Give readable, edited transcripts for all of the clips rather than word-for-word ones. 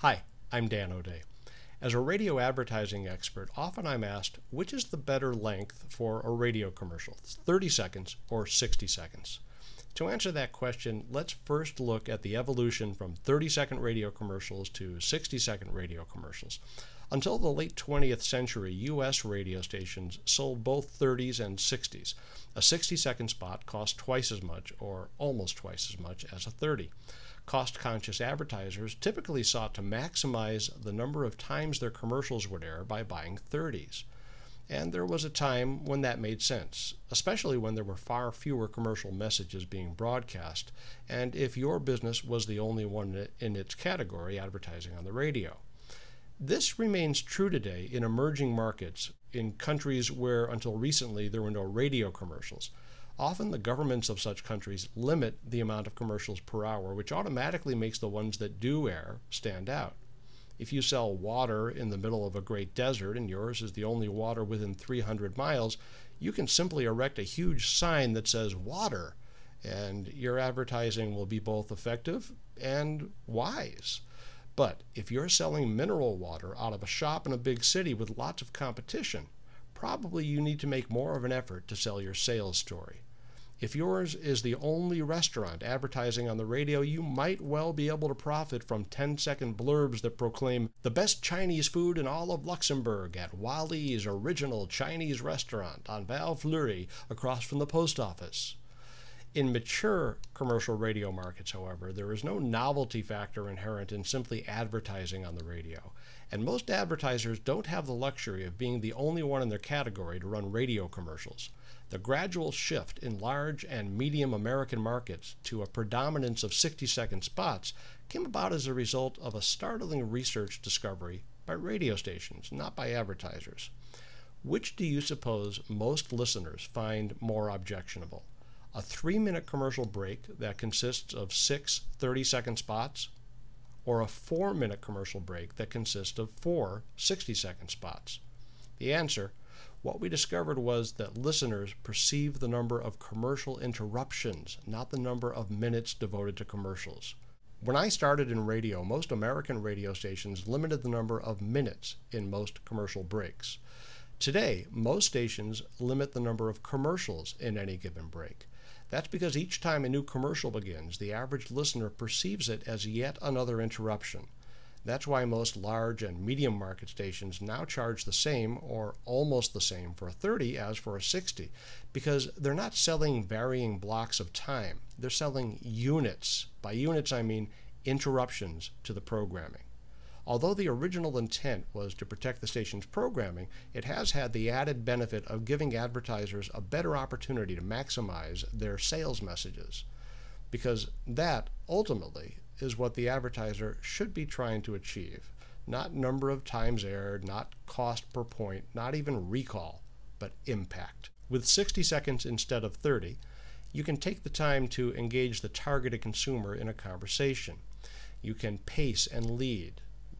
Hi, I'm Dan O'Day. As a radio advertising expert, often I'm asked, which is the better length for a radio commercial, 30 seconds or 60 seconds? To answer that question, let's first look at the evolution from 30-second radio commercials to 60-second radio commercials. Until the late 20th century, U.S. radio stations sold both 30s and 60s. A 60-second spot cost twice as much, or almost twice as much, as a 30. Cost-conscious advertisers typically sought to maximize the number of times their commercials would air by buying 30s. And there was a time when that made sense, especially when there were far fewer commercial messages being broadcast, and if your business was the only one in its category advertising on the radio. This remains true today in emerging markets, in countries where until recently there were no radio commercials. Often the governments of such countries limit the amount of commercials per hour, which automatically makes the ones that do air stand out. If you sell water in the middle of a great desert and yours is the only water within 300 miles, you can simply erect a huge sign that says water, and your advertising will be both effective and wise. But if you're selling mineral water out of a shop in a big city with lots of competition, probably you need to make more of an effort to sell your sales story. If yours is the only restaurant advertising on the radio, you might well be able to profit from 10-second blurbs that proclaim the best Chinese food in all of Luxembourg at Wally's Original Chinese Restaurant on Val Fleury across from the post office. In mature commercial radio markets, however, there is no novelty factor inherent in simply advertising on the radio, and most advertisers don't have the luxury of being the only one in their category to run radio commercials. The gradual shift in large and medium American markets to a predominance of 60-second spots came about as a result of a startling research discovery by radio stations, not by advertisers. Which do you suppose most listeners find more objectionable? A 3-minute commercial break that consists of 6 30-second spots, or a 4-minute commercial break that consists of 4 60-second spots? The answer: what we discovered was that listeners perceive the number of commercial interruptions, not the number of minutes devoted to commercials. When I started in radio, most American radio stations limited the number of minutes in most commercial breaks. Today, most stations limit the number of commercials in any given break. That's because each time a new commercial begins, the average listener perceives it as yet another interruption. That's why most large and medium market stations now charge the same or almost the same for a 30 as for a 60, because they're not selling varying blocks of time. They're selling units. By units, I mean interruptions to the programming. Although the original intent was to protect the station's programming, it has had the added benefit of giving advertisers a better opportunity to maximize their sales messages, because that, ultimately, is what the advertiser should be trying to achieve. Not number of times aired, not cost per point, not even recall, but impact. With 60 seconds instead of 30, you can take the time to engage the targeted consumer in a conversation. You can pace and lead.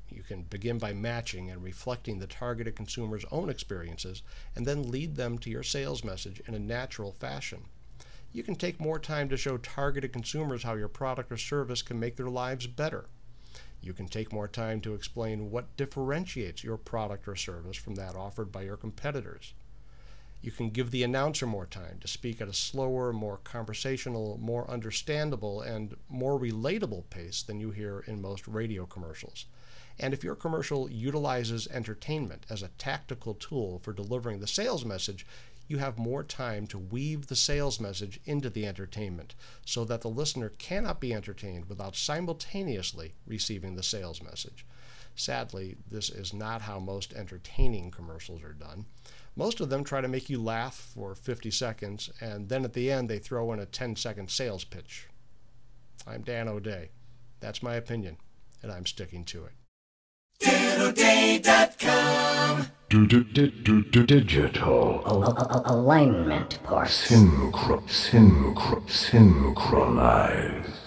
You can begin by matching and reflecting the targeted consumer's own experiences, and then lead them to your sales message in a natural fashion. You can take more time to show targeted consumers how your product or service can make their lives better. You can take more time to explain what differentiates your product or service from that offered by your competitors. You can give the announcer more time to speak at a slower, more conversational, more understandable, and more relatable pace than you hear in most radio commercials. And if your commercial utilizes entertainment as a tactical tool for delivering the sales message, you have more time to weave the sales message into the entertainment so that the listener cannot be entertained without simultaneously receiving the sales message. Sadly, this is not how most entertaining commercials are done. Most of them try to make you laugh for 50 seconds, and then at the end they throw in a 10-second sales pitch. I'm Dan O'Day. That's my opinion, and I'm sticking to it. DanO'Day.com Digital alignment parts. Synchronize.